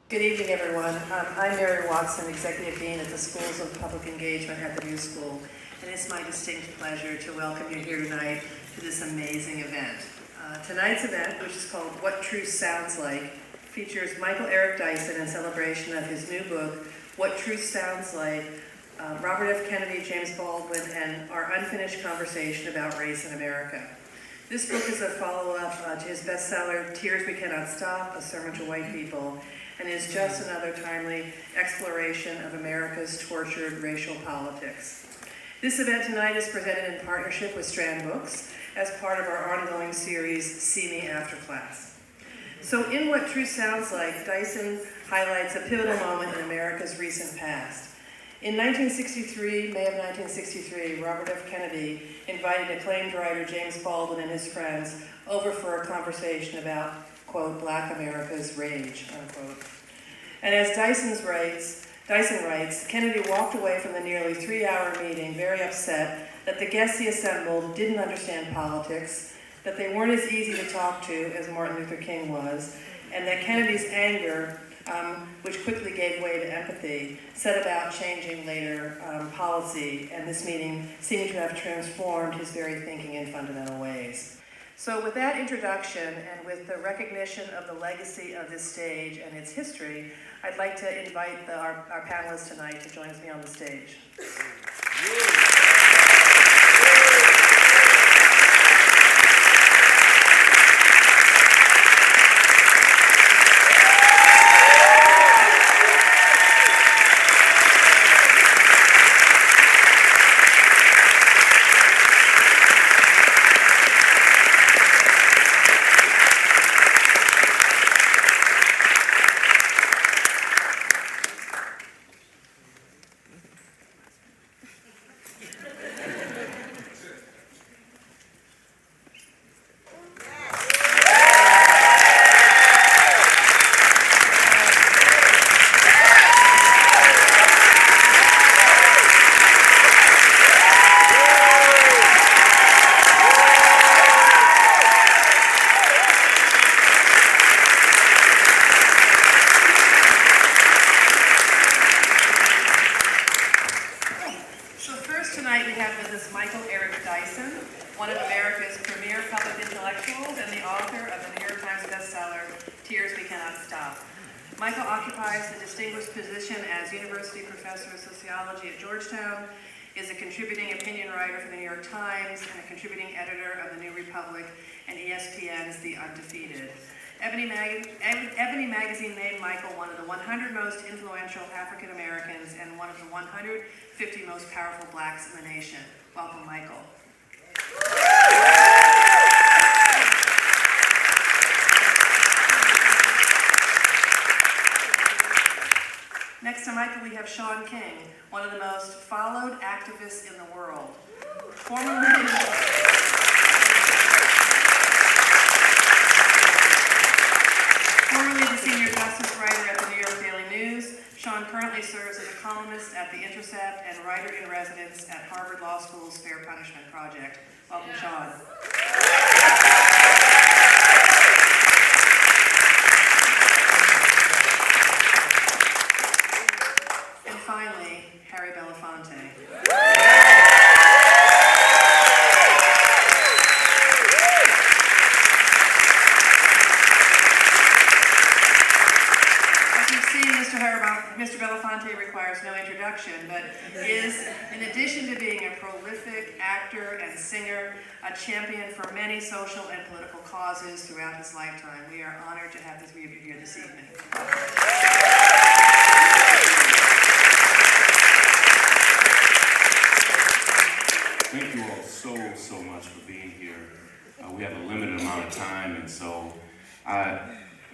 Good evening, everyone. I'm Mary Watson, Executive Dean at the Schools of Public Engagement at the New School, and it's my distinct pleasure to welcome you here tonight to this amazing event. Tonight's event, which is called What Truth Sounds Like, features Michael Eric Dyson in celebration of his new book, What Truth Sounds Like, Robert F. Kennedy, James Baldwin, and our unfinished conversation about race in America. This book is a follow-up to his bestseller, Tears We Cannot Stop, A Sermon to White People, and is just another timely exploration of America's tortured racial politics. This event tonight is presented in partnership with Strand Books as part of our ongoing series, See Me After Class. So in What Truth Sounds Like, Dyson highlights a pivotal moment in America's recent past. In 1963, May of 1963, Robert F. Kennedy invited acclaimed writer James Baldwin and his friends over for a conversation about, quote, Black America's rage, unquote. And as Dyson writes, Kennedy walked away from the nearly 3-hour meeting very upset that the guests he assembled didn't understand politics, that they weren't as easy to talk to as Martin Luther King was, and that Kennedy's anger, which quickly gave way to empathy, set about changing later policy, and this meeting seemed to have transformed his very thinking in fundamental ways. So with that introduction, and with the recognition of the legacy of this stage and its history, I'd like to invite our panelists tonight to join me on the stage. Michael Eric Dyson, one of America's premier public intellectuals and the author of the New York Times bestseller, Tears We Cannot Stop. Michael occupies the distinguished position as University Professor of Sociology at Georgetown, is a contributing opinion writer for the New York Times, and a contributing editor of the New Republic and ESPN's The Undefeated. Ebony Magazine named Michael one of the 100 most influential African Americans and one of the 150 most powerful blacks in the nation. Welcome, Michael. Next to Michael, we have Shaun, one of the most followed activists in the world. Formerly the senior justice writer at the New York Daily News, Shaun currently serves as a columnist at The Intercept and writer-in-residence at Harvard Law School's Fair Punishment Project. Welcome, Shaun. And finally, Harry Belafonte. Mr. Belafonte requires no introduction, but is, in addition to being a prolific actor and singer, a champion for many social and political causes throughout his lifetime. We are honored to have the three of you here this evening. Thank you all so much for being here. We have a limited amount of time, and so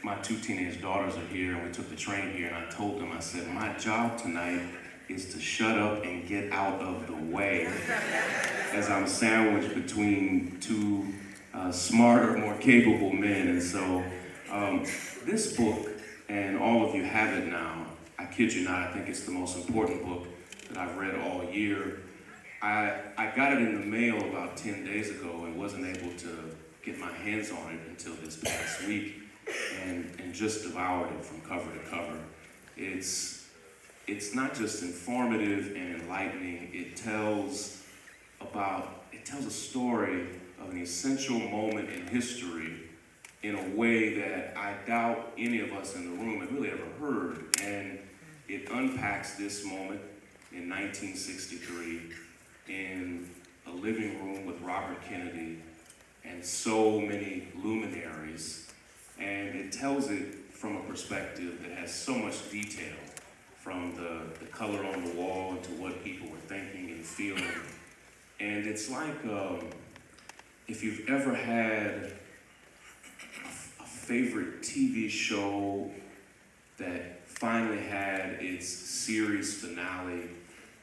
my two teenage daughters are here, and we took the train here, and I told them, I said, my job tonight is to shut up and get out of the way as I'm sandwiched between two smarter, more capable men. And so this book, and all of you have it now, I kid you not, I think it's the most important book that I've read all year. I got it in the mail about 10 days ago and wasn't able to get my hands on it until this past week. And just devoured it from cover to cover. It's not just informative and enlightening. It tells a story of an essential moment in history in a way that I doubt any of us in the room have really ever heard. And it unpacks this moment in 1963 in a living room with Robert Kennedy and so many luminaries. And it tells it from a perspective that has so much detail, from the color on the wall and to what people were thinking and feeling. And it's like if you've ever had a favorite TV show that finally had its series finale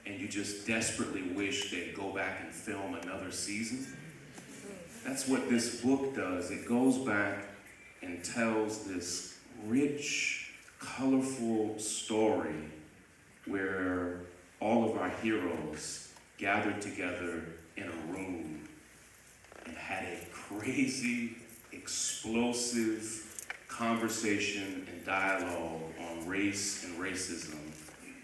and you just desperately wish they'd go back and film another season. That's what this book does. It goes back and tells this rich, colorful story where all of our heroes gathered together in a room and had a crazy, explosive conversation and dialogue on race and racism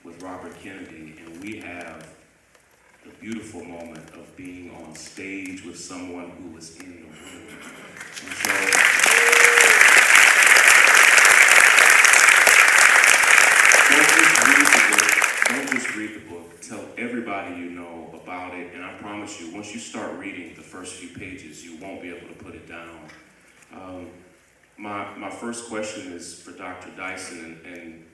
with Robert Kennedy. And we have the beautiful moment of being on stage with someone who was in the room. And so, don't just read the book. Tell everybody you know about it. And I promise you, once you start reading the first few pages, you won't be able to put it down. My first question is for Dr. Dyson, and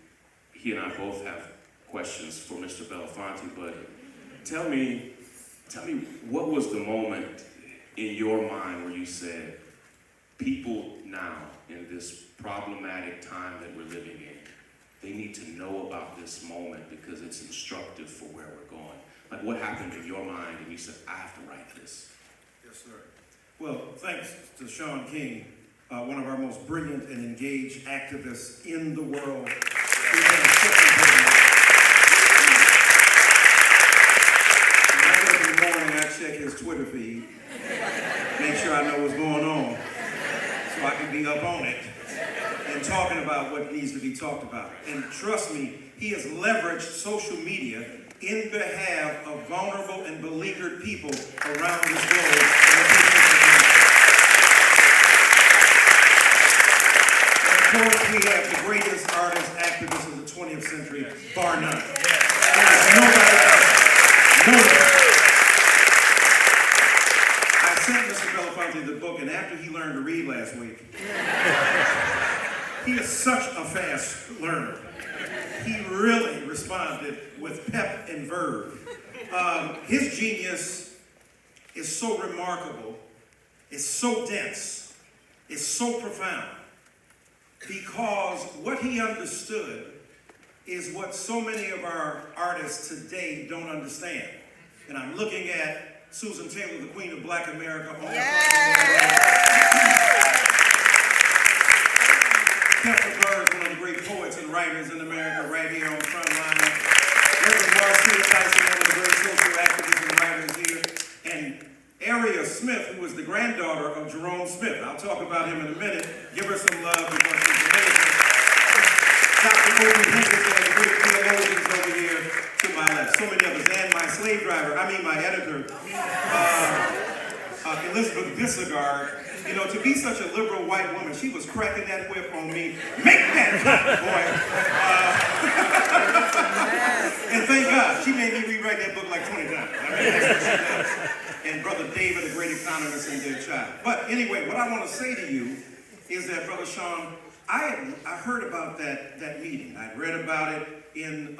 he and I both have questions for Mr. Belafonte, but tell me, what was the moment in your mind where you said, people now, in this problematic time that we're living in, they need to know about this moment because it's instructive for where we're going? Like, what happened in your mind and you said, I have to write this? Yes, sir. Well, thanks to Shaun King, one of our most brilliant and engaged activists in the world. He's done such important. When I get up in the morning, I check his Twitter feed, make sure I know what's going on, so I can be up on it and talking about what needs to be talked about. And trust me, he has leveraged social media in behalf of vulnerable and beleaguered people around this globe. And of course, we have the greatest artist, activist of the 20th century, bar none. There's nobody else. Nobody. I sent Mr. Belafonte the book, and after he learned to read last week, he is such a fast learner. He really responded with pep and verve. His genius is so remarkable, it's so dense, it's so profound, because what he understood is what so many of our artists today don't understand. And I'm looking at Susan Taylor, the Queen of Black America, on the Kemper Bird, one of the great poets and writers in America, right here on the front line. Reverend Michael Dyson, one of the great social activists and writers here. And Aria Smith, who was the granddaughter of Jerome Smith. I'll talk about him in a minute. Give her some love because she's amazing. Dr. Obi Hendricks, one of the great theologians over here to my left. So many others. And my editor, Elizabeth Bissegard. You know, to be such a liberal white woman, she was cracking that whip on me. Make that cut, boy. And thank God, she made me rewrite that book like 20 times. I mean, that's what she does. And Brother David, a great economist and their child. But anyway, what I want to say to you is that, Brother Shaun, I heard about that meeting. I'd read about it in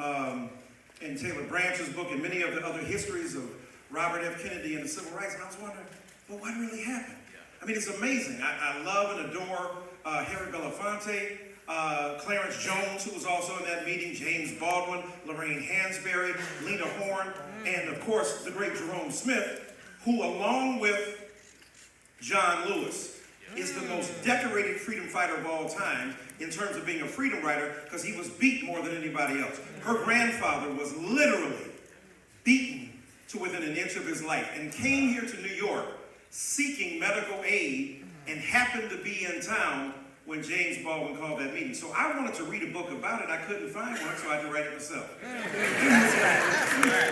Taylor Branch's book and many of the other histories of Robert F. Kennedy and the civil rights, and I was wondering, well, what really happened? I mean, it's amazing. I love and adore Harry Belafonte, Clarence Jones, who was also in that meeting, James Baldwin, Lorraine Hansberry, Lena Horne, and of course, the great Jerome Smith, who along with John Lewis is the most decorated freedom fighter of all time in terms of being a freedom writer because he was beat more than anybody else. Her grandfather was literally beaten to within an inch of his life and came here to New York seeking medical aid and happened to be in town when James Baldwin called that meeting. So I wanted to read a book about it. I couldn't find one, so I had to write it myself.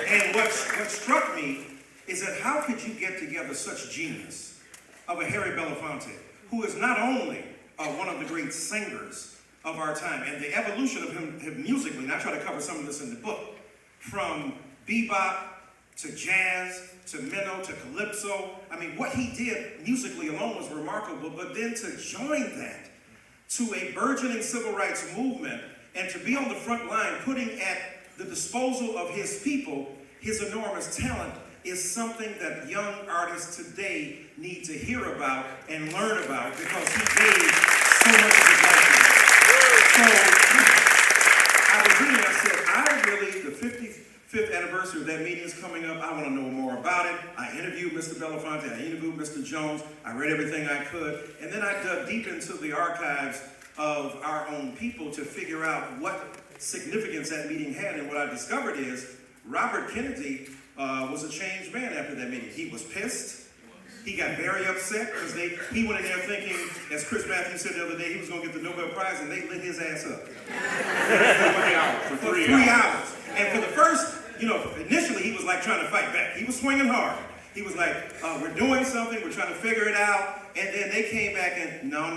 And what struck me is that how could you get together such genius of a Harry Belafonte, who is not only one of the great singers of our time, and the evolution of him musically, and I try to cover some of this in the book, from bebop to jazz, to minnow, to calypso. I mean, what he did musically alone was remarkable, but then to join that to a burgeoning civil rights movement and to be on the front line, putting at the disposal of his people his enormous talent is something that young artists today need to hear about and learn about because he gave so much of his life to them. So I was reading, I said, the 55th anniversary of that meeting is coming up. I want to know more about it. I interviewed Mr. Belafonte, I interviewed Mr. Jones, I read everything I could, and then I dug deep into the archives of our own people to figure out what significance that meeting had. And what I discovered is Robert Kennedy was a changed man after that meeting. He was pissed. He got very upset because he went in there thinking, as Chris Matthews said the other day, he was going to get the Nobel Prize, and they lit his ass up. For 3 hours. And for the first, initially he was like trying to fight back. He was swinging hard. He was like, we're doing something, we're trying to figure it out. And then they came back and, no.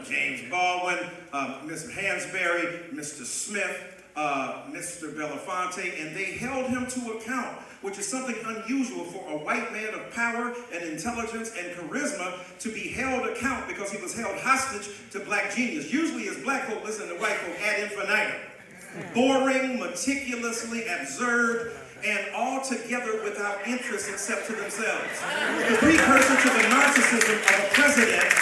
James Baldwin, Mr. Hansberry, Mr. Smith, Mr. Belafonte, and they held him to account, which is something unusual for a white man of power and intelligence and charisma to be held account because he was held hostage to black genius. Usually as black folk listen to white folk ad infinitum. Boring, meticulously absurd, and altogether without interest except to themselves. The precursor to the narcissism of a president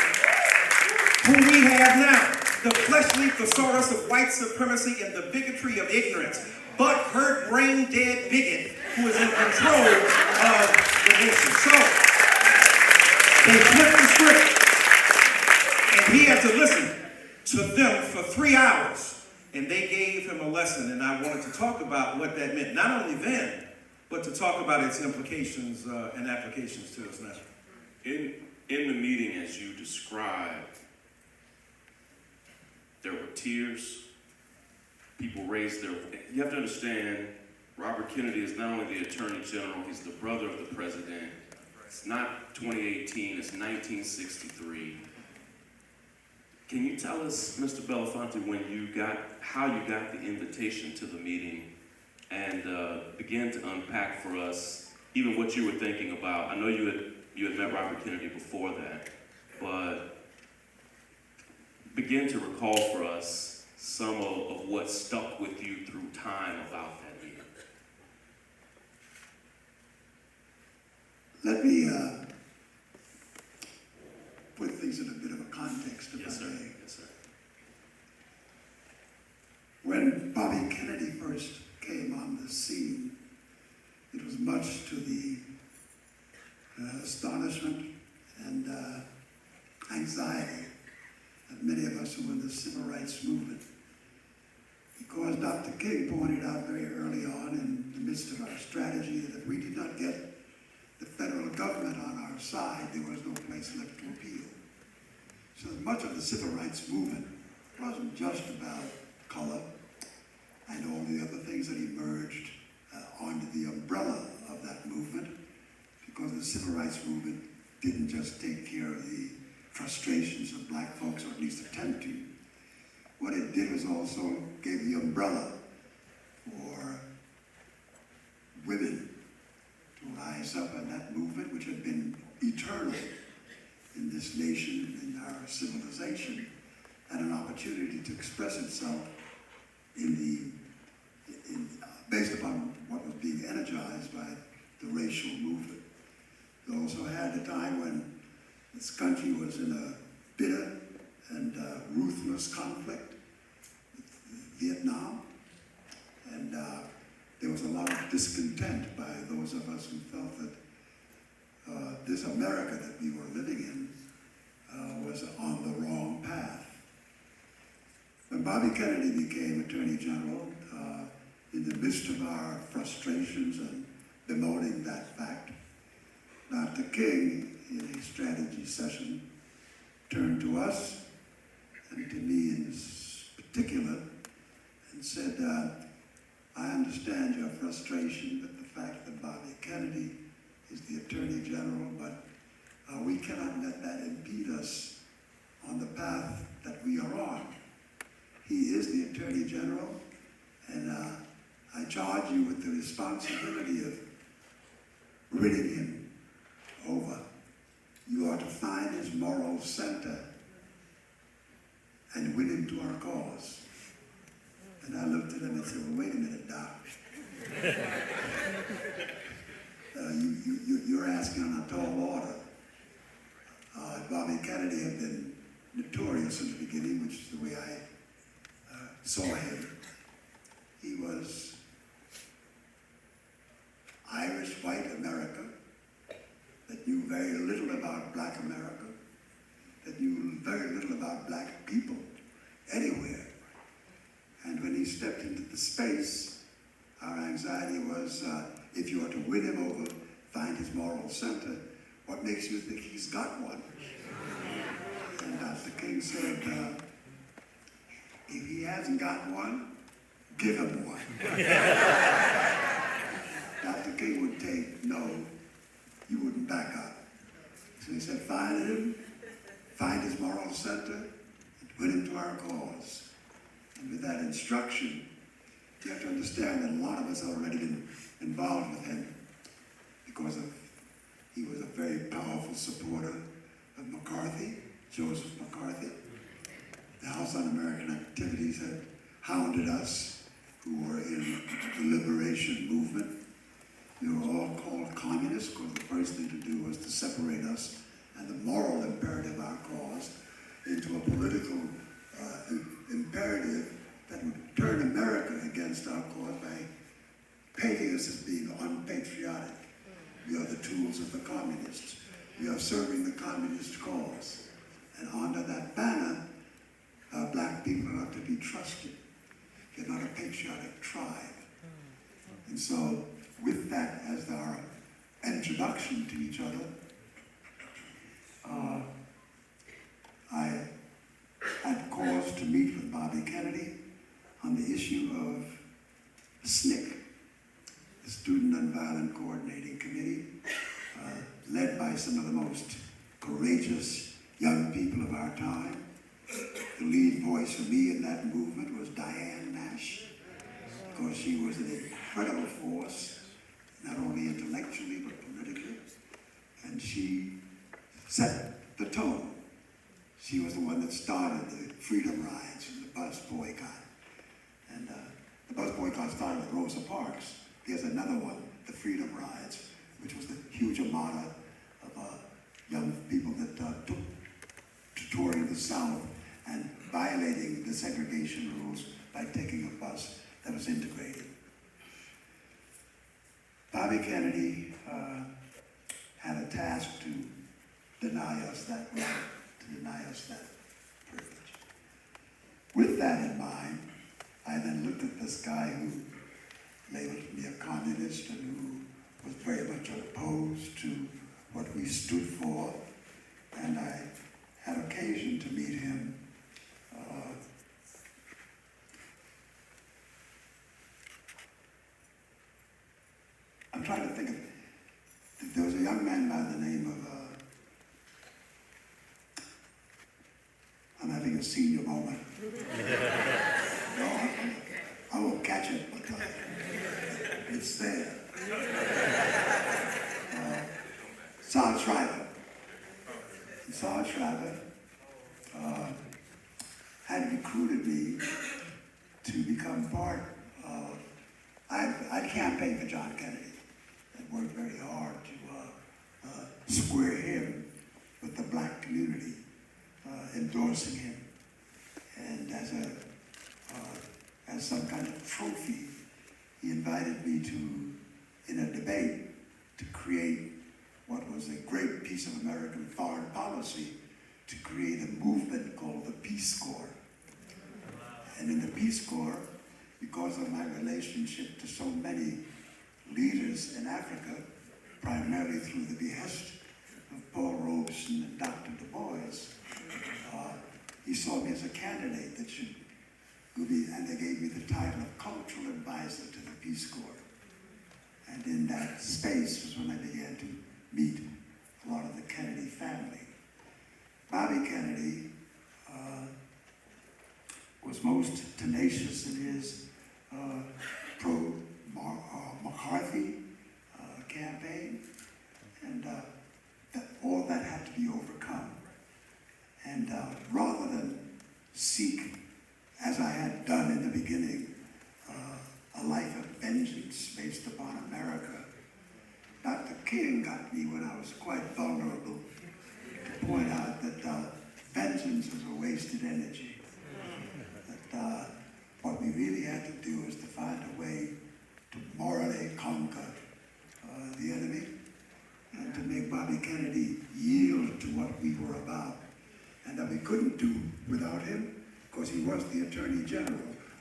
who we have now. The fleshly thesaurus of white supremacy and the bigotry of ignorance. Butt-hurt, brain-dead bigot who is in control of the nation. So, they flipped the script. And he had to listen to them for 3 hours. And they gave him a lesson, and I wanted to talk about what that meant, not only then, but to talk about its implications and applications to us now. In the meeting, as you described, there were tears. People raised their... You have to understand, Robert Kennedy is not only the Attorney General, he's the brother of the President. It's not 2018, it's 1963. Can you tell us, Mr. Belafonte, how you got the invitation to the meeting and begin to unpack for us even what you were thinking about? I know you had met Robert Kennedy before that, but begin to recall for us some of what stuck with you through time about that meeting. Let me put things in a bit of a context, if Yes, I sir. may. Yes, sir. When Bobby Kennedy first came on the scene, it was much to the astonishment and anxiety of many of us who were in the civil rights movement. Because Dr. King pointed out very early on in the midst of our strategy that if we did not get the federal government on our side, there was no place left to appeal. So much of the civil rights movement wasn't just about color and all the other things that emerged under the umbrella of that movement, because the civil rights movement didn't just take care of the frustrations of black folks, or at least attempt to. What it did was also gave the umbrella for women to rise up in that movement, which had been eternal in this nation, in our civilization, and an opportunity to express itself based upon what was being energized by the racial movement. We also had a time when this country was in a bitter and ruthless conflict with Vietnam, and there was a lot of discontent by those of us who felt that this America that we were living in was on the wrong path. When Bobby Kennedy became Attorney General, in the midst of our frustrations and bemoaning that fact, Dr. King, in a strategy session, turned to us and to me in particular, and said, I understand your frustration with the fact that Bobby Kennedy is the Attorney General, but we cannot let that impede us on the path that we are on. He is the Attorney General, and I charge you with the responsibility of winning him over. You are to find his moral center and win him to our cause. And I looked at him and said, well, wait a minute, Doc. You're asking on a tall order. Bobby Kennedy had been notorious in the beginning, which is the way I saw him. He was Irish white America that knew very little about black America, that knew very little about black people anywhere. And when he stepped into the space, our anxiety was, if you are to win him over, find his moral center, what makes you think he's got one? And Dr. King said, if he hasn't got one, give him one. Dr. King would take no, you wouldn't back up. So he said, find him, find his moral center, and win him to our cause. And with that instruction, you have to understand that a lot of us have already been involved with him because he was a very powerful supporter of McCarthy, Joseph McCarthy. The House Un-American Activities had hounded us who were in the liberation movement. We were all called communists because the first thing to do was to separate us and the moral imperative of our cause into a political imperative that would turn America against our cause by painting us as being unpatriotic. We are the tools of the communists. We are serving the communist cause. And under that banner, black people are not to be trusted. They're not a patriotic tribe. And so, with that as our introduction to each other, I had cause to meet with Bobby Kennedy on the issue of SNCC, the Student Nonviolent Coordinating Committee, led by some of the most courageous young people of our time. The lead voice for me in that movement was Diane Nash, because she was an incredible force, not only intellectually but politically, and she set the tone. She was the one that started the freedom rides and the bus boycott. And the bus boycott started with Rosa Parks. There's another one, the freedom rides, which was the huge armada of young people that took to touring the South and violating the segregation rules by taking a bus that was integrated. Bobby Kennedy had a task to deny us that right, to deny us that privilege. With that in mind, I then looked at this guy who labeled me a communist and who was very much opposed to what we stood for, and I had occasion to meet him I'm trying to think of, there was a young man by the name of, I'm having a senior moment. No, I won't catch it, but it's there. Sarge Schreiber. Sarge Schreiber had recruited me to become part of, I campaigned for John Kennedy. I worked very hard to square him with the black community, endorsing him. And as some kind of trophy, he invited me to, in a debate, to create what was a great piece of American foreign policy, to create a movement called the Peace Corps. And in the Peace Corps, because of my relationship to so many leaders in Africa, primarily through the behest of Paul Robeson and Dr. Du Bois, he he saw me as a candidate that should go be, and they gave me the title of cultural advisor to the Peace Corps. And in that space was when I began to meet a lot of the Kennedy family. Bobby Kennedy was most tenacious in his pro-McCarthy campaign, and all that had to be overcome. And rather than seek, as I had done in the beginning, a life of vengeance based upon America, Dr. King got me when I was quite vulnerable to point out that vengeance was a wasted energy. That what we really had to do is to find a way to morally conquer the enemy and to make Bobby Kennedy yield to what we were about. And that we couldn't do without him, because he was the Attorney General.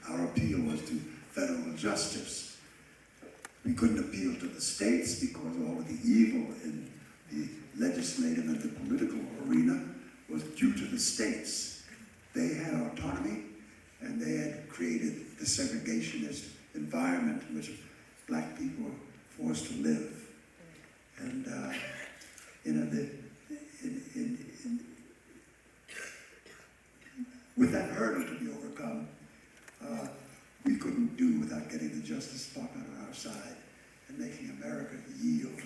Our appeal was to federal justice. We couldn't appeal to the states because all of the evil in the legislative and the political arena was due to the states. They had autonomy, and they had created the segregationist environment in which black people were forced to live. And with that hurdle to be overcome, we couldn't do without getting the Justice Department on our side and making America yield.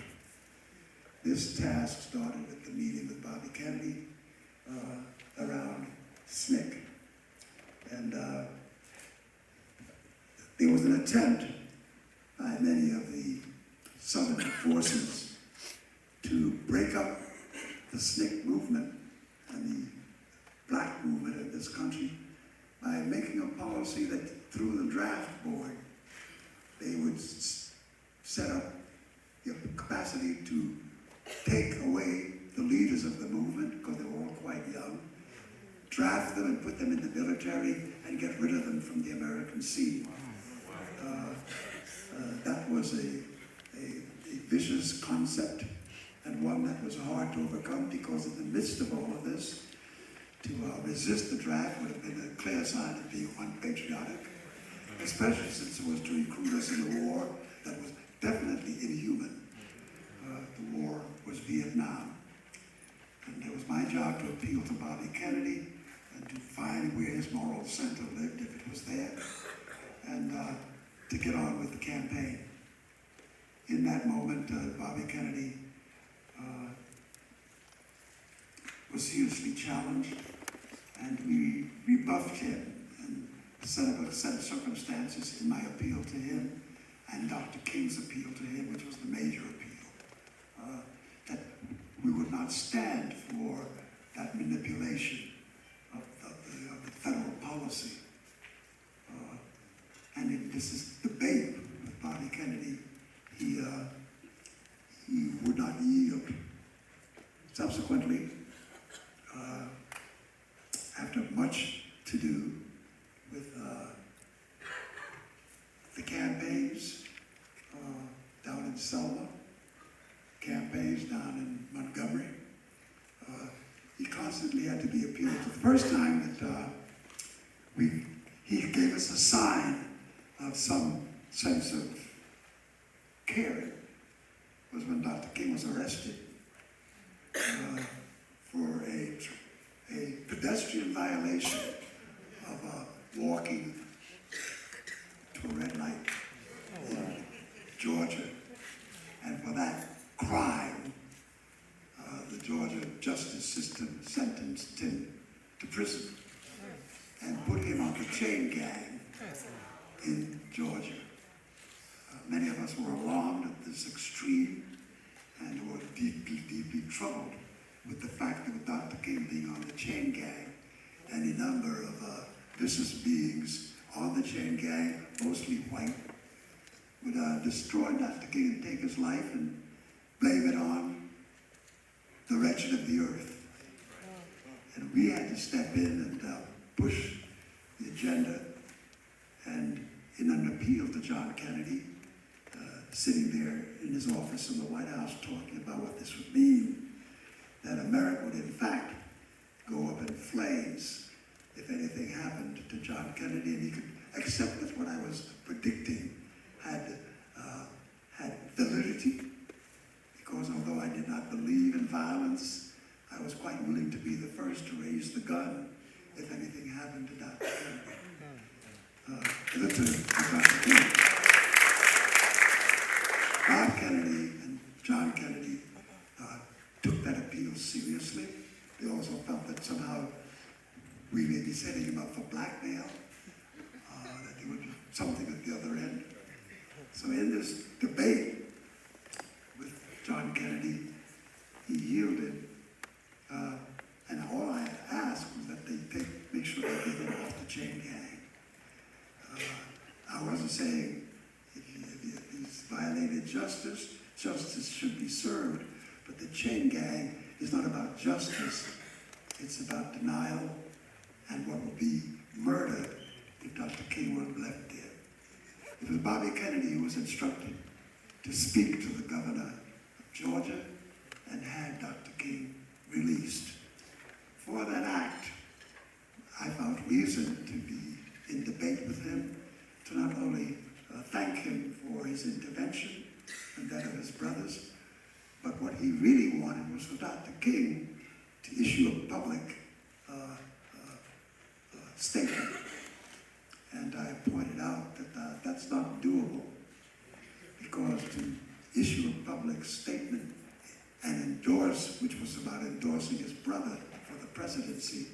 This task started with the meeting with Bobby Kennedy around SNCC. And there was an attempt by many of the Southern forces to break up the SNCC movement and the black movement in this country by making a policy that through the draft board, they would set up the capacity to take away the leaders of the movement, because they were all quite young, draft them and put them in the military and get rid of them from the American scene. That was a vicious concept, and one that was hard to overcome, because in the midst of all of this, to resist the draft would have been a clear sign of being unpatriotic, especially since it was to recruit us in a war that was definitely inhuman. The war was Vietnam. And it was my job to appeal to Bobby Kennedy and to find where his moral center lived, if it was there, and to get on with the campaign. In that moment, Bobby Kennedy was hugely challenged, and we rebuffed him and set up a set of circumstances in my appeal to him and Dr. King's appeal to him, which was the major appeal, that we would not stand for that manipulation of the federal policy. And in this debate with Bobby Kennedy, he would not yield. Subsequently, after much to do with the campaigns down in Selma, campaigns down in Montgomery, he constantly had to be appealed to. The first time that he gave us a sign of some sense of caring was when Dr. King was arrested for a pedestrian violation of walking to a red light in Georgia. And for that crime, the Georgia justice system sentenced him to prison and put him on the chain gang in Georgia. Many of us were alarmed at this extreme and were deeply, deeply troubled with the fact that with Dr. King being on the chain gang, any number of vicious beings on the chain gang, mostly white, would destroy Dr. King and take his life and blame it on the wretched of the earth. And we had to step in and push the agenda. And in an appeal to John Kennedy, sitting there in his office in the White House talking about what this would mean, that America would in fact go up in flames if anything happened to John Kennedy, and he could accept that what I was predicting had validity, because although I did not believe in violence, I was quite willing to be the first to raise the gun if anything happened to Dr. Kennedy. Dr. King. Bob Kennedy and John Kennedy took that appeal seriously. They also felt that somehow we may be setting him up for blackmail, that there would be something at the other end. So in this debate with John Kennedy, he yielded, and all I asked was that they make sure they get him off the chain gang. I wasn't saying if he's violated justice, justice should be served, but the chain gang is not about justice. It's about denial and what would be murder if Dr. King were left dead. It was Bobby Kennedy who was instructed to speak to the governor of Georgia and had Dr. King released. For that act, I found reason to be in debate with him, to not only thank him for his intervention and that of his brothers, but what he really wanted was for Dr. King to issue a public statement. And I pointed out that that's not doable, because to issue a public statement and endorse, which was about endorsing his brother for the presidency,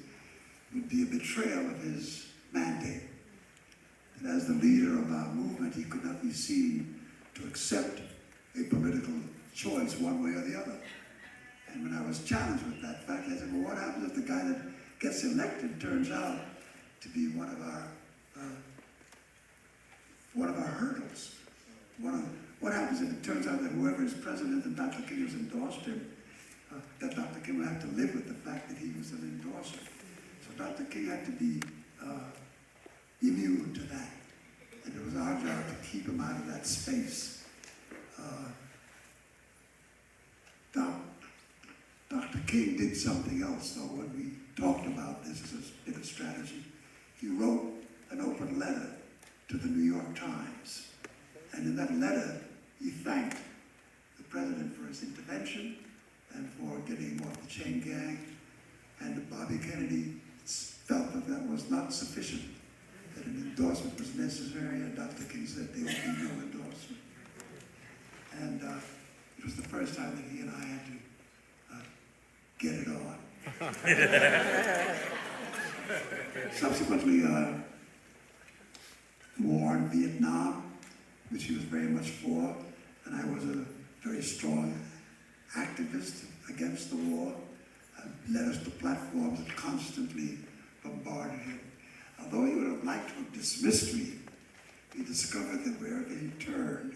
would be a betrayal of his mandate. And as the leader of our movement, he could not be seen to accept a political choice one way or the other. And when I was challenged with that fact, I said, well, what happens if the guy that gets elected turns out to be one of our hurdles? What happens if it turns out that whoever is president and Dr. King has endorsed him, that Dr. King will have to live with the fact that he was an endorser? So Dr. King had to be immune to that. And it was our job to keep him out of that space. Dr. King did something else, though, when we talked about this as a bit of strategy. He wrote an open letter to the New York Times. And in that letter, he thanked the president for his intervention and for getting him off the chain gang. And Bobby Kennedy felt that that was not sufficient, that an endorsement was necessary, and Dr. King said there would be no endorsement. And it was the first time that he and I had to get it on. Subsequently, the war in Vietnam, which he was very much for, and I was a very strong activist against the war, led us to platforms that constantly bombarded him. Although he would have liked to have dismissed me, he discovered that wherever he turned,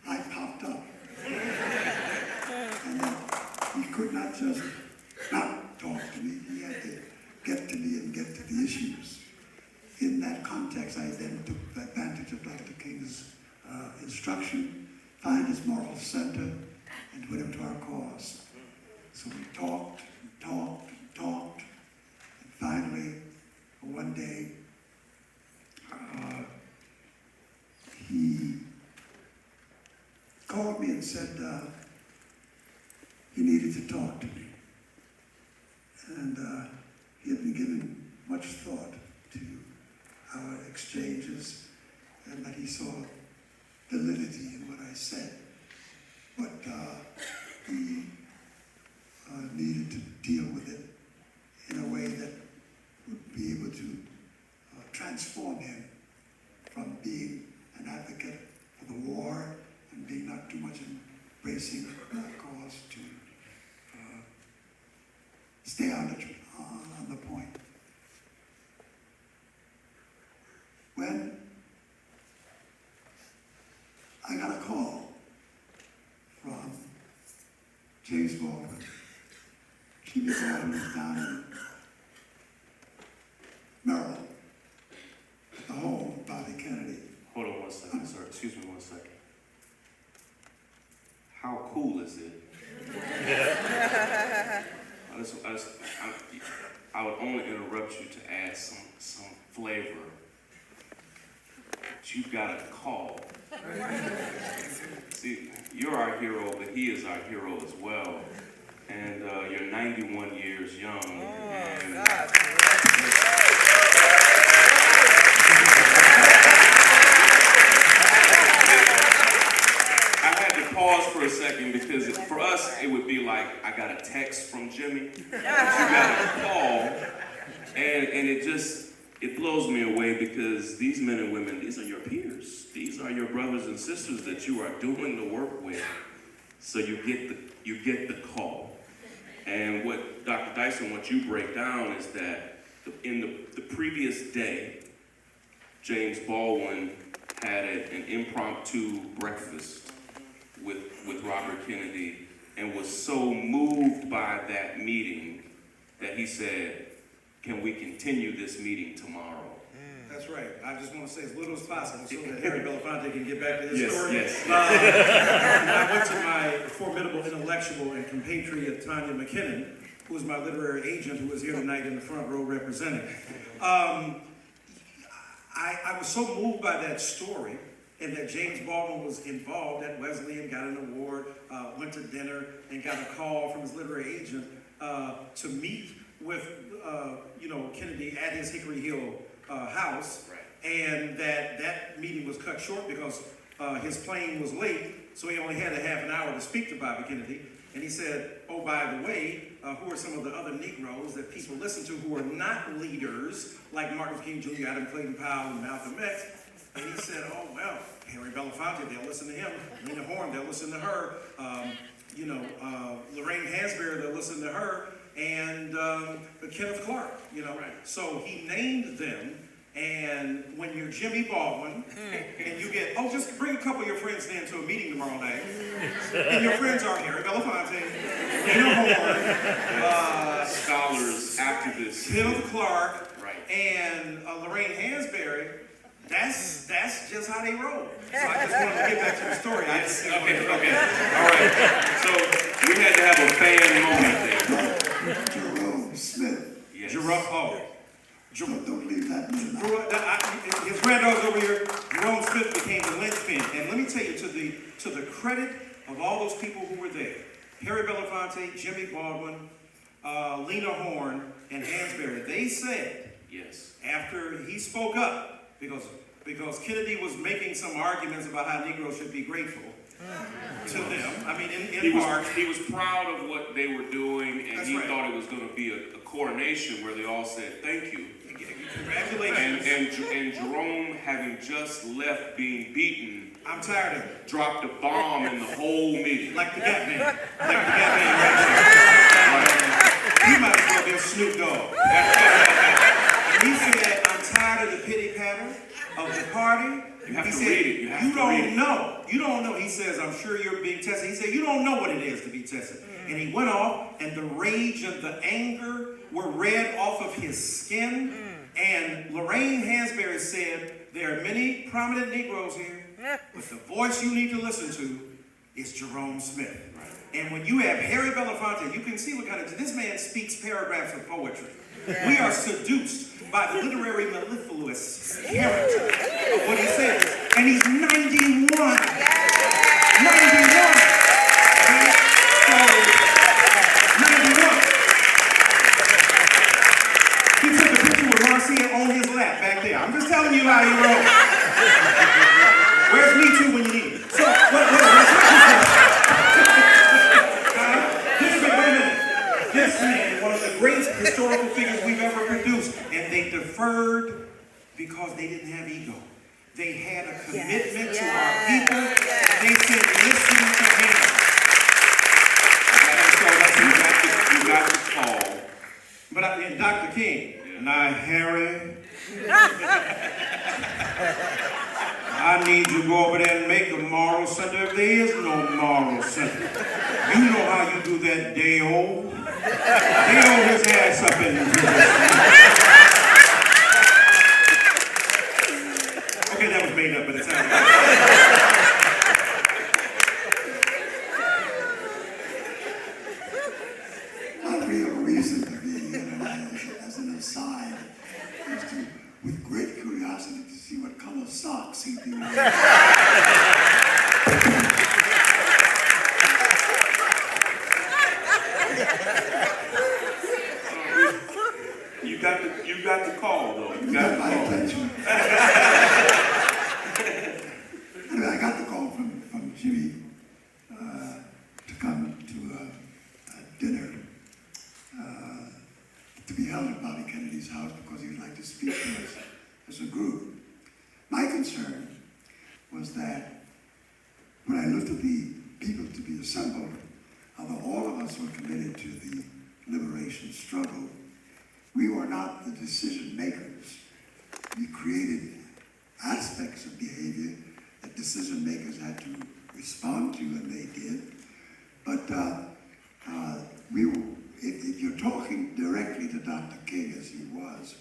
I popped up. And he could not just not talk to me, he had to get to me and get to the issues. In that context, I then took advantage of Dr. King's instruction, find his moral center, and put him to our cause. So we talked, and finally, one day, he called me and said he needed to talk to me. And he had been giving much thought to our exchanges, and that he saw validity in what I said. But he needed to deal with it in a way that would be able to transform him from being an advocate for the war and being not too much embracing our cause to stay on the point. When I got a call from James Baldwin. Jimmy Baldwin was down in Maryland at the home of Bobby Kennedy. Hold on one second, sir. Excuse me one second. How cool is it? I would only want to interrupt you to add some flavor. But you've got a call. See, you're our hero, but he is our hero as well. And you're 91 years young. And I had to pause for a second because for us, it would be like, I got a text from Jimmy, but you got a call, and it blows me away because these men and women, these are your peers. These are your brothers and sisters that you are doing the work with. So you get the call. And what Dr. Dyson, what you break down is that in the previous day, James Baldwin had an impromptu breakfast with Robert Kennedy and was so moved by that meeting that he said, can we continue this meeting tomorrow? That's right. I just want to say as little as possible so that Harry Belafonte can get back to his story. Yes. I went to my formidable intellectual and compatriot Tanya McKinnon, who is my literary agent, who is here tonight in the front row representing. I was so moved by that story and that James Baldwin was involved at Wesleyan, got an award, went to dinner, and got a call from his literary agent to meet with Kennedy at his Hickory Hill house, right. And that meeting was cut short because his plane was late, so he only had a half an hour to speak to Bobby Kennedy. And he said, oh, by the way, who are some of the other Negroes that people listen to who are not leaders, like Martin Luther King Jr., Adam Clayton Powell, and Malcolm X? And he said, oh, well, Harry Belafonte, they'll listen to him. Lena Horne, they'll listen to her. Lorraine Hansberry, they'll listen to her. And Kenneth Clark, Right. So he named them, and when you're Jimmy Baldwin, and you get, just bring a couple of your friends then to a meeting tomorrow night, and your friends are Harry Belafonte, Lena Horne, scholars, activists, Kenneth Clark, right. And Lorraine Hansberry. That's just how they roll. So I just wanted to get back to the story. Okay. All right. So we had to have a fan moment there. Jerome Smith. Yes. Don't leave that man out. His granddaughter's over here. Jerome Smith became the linchpin. And let me tell you, to the credit of all those people who were there, Harry Belafonte, Jimmy Baldwin, Lena Horne, and Hansberry, they said, yes, after he spoke up, because Kennedy was making some arguments about how Negroes should be grateful to them. I mean, in part. He was proud of what they were doing, and That's he right. thought it was going to be a coronation where they all said thank you. Congratulations. And Jerome, having just left being beaten, I'm tired of it. dropped a bomb in the whole meeting. Like the Gap Man. Right. He might as well be a Snoop Dogg. And he said, I'm tired of the pity patter of the party. You have he to said, read it. You don't know. You don't know. He says, I'm sure you're being tested. He said, you don't know what it is to be tested. And he went off, and the rage and the anger were read off of his skin. And Lorraine Hansberry said, there are many prominent Negroes here, but the voice you need to listen to is Jerome Smith. Right. And when you have Harry Belafonte, you can see what kind of, this man speaks paragraphs of poetry. Yeah. We are seduced by the literary mellifluous character of what he says. And he's 91. Yeah. 91. Okay? So, 91. He took a picture with Marcia on his lap back there. I'm just telling you how he wrote. Where's Me Too when you need it? So, this man, one of the great historical figures we've ever produced, and they deferred because they didn't have ego. They had a commitment to our people. They said, listen to him. And so you got the call. But and Dr. King, now Harry, I need you to go over there and make a moral center if there is no moral center. You know how you do that, Dale. Dale his ass up in the Okay, that was made up, but it sounded good. Not real reason to be here tonight as an aside. You got the call, though. You You got got the my call. attention. Anyway, I got the call from Jimmy to come to a dinner to be held at Bobby Kennedy's house because he would like to speak to us as a group. My concern was that when I looked at the people to be assembled, although all of us were committed to the liberation struggle, we were not the decision makers. We created aspects of behavior that decision makers had to respond to, and they did. But if you're talking directly to Dr. King as he was,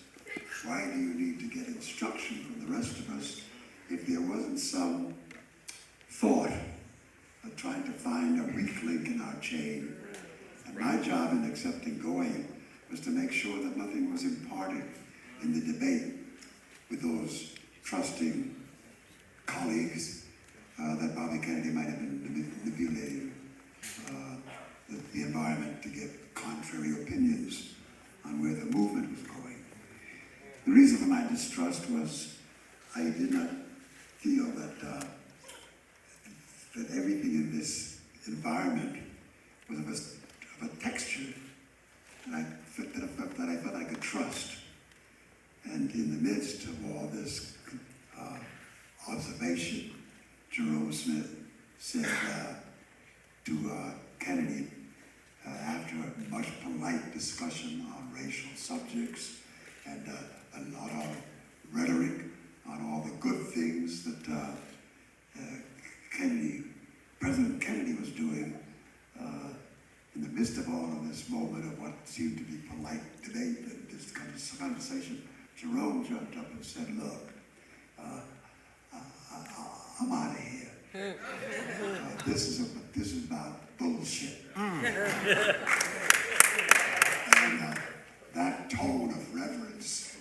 why do you need to get instruction from the rest of us if there wasn't some thought of trying to find a weak link in our chain? And my job in accepting going was to make sure that nothing was imparted in the debate with those trusting colleagues that Bobby Kennedy might have been manipulating the environment to get contrary opinions on where the movement was going. The reason for my distrust was I did not feel that everything in this environment was of a texture that I felt I could trust. And in the midst of all this observation, Jerome Smith said to Kennedy, after a much polite discussion on racial subjects and a lot of rhetoric on all the good things that President Kennedy was doing, in the midst of all of this moment of what seemed to be polite debate and this conversation, Jerome jumped up and said, "Look, I'm out of here. This is about bullshit." And that tone of reverence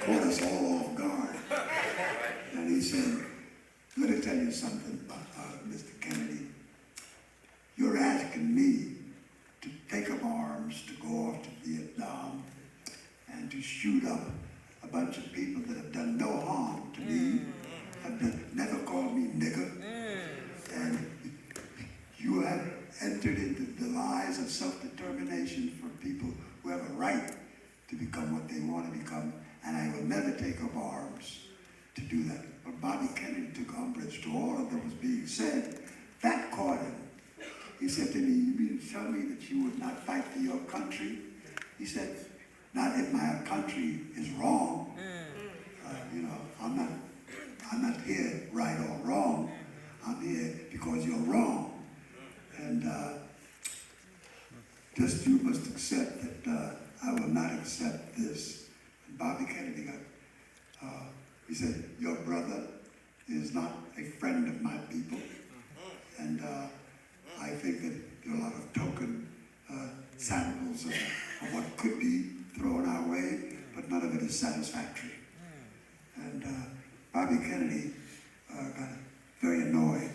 caught us all off guard. And he said, "Let me tell you something, Mr. Kennedy. You're asking me to take up arms to go off to Vietnam and to shoot up a bunch of people that have done no harm to me, have never called me nigger, and you have entered into the lies of self-determination for people who have a right to become what they want to become, and I will never take up arms to do that." But Bobby Kennedy took umbrage to all of that was being said. That caught him. He said to me, "You mean to tell me that you would not fight for your country?" He said, "Not if my country is wrong. I'm not here right or wrong. I'm here because you're wrong. And just you must accept that I will not accept this." And Bobby Kennedy he said, "Your brother is not a friend of my people. And I think that there are a lot of token samples of what could be thrown our way, but none of it is satisfactory." And Bobby Kennedy got very annoyed,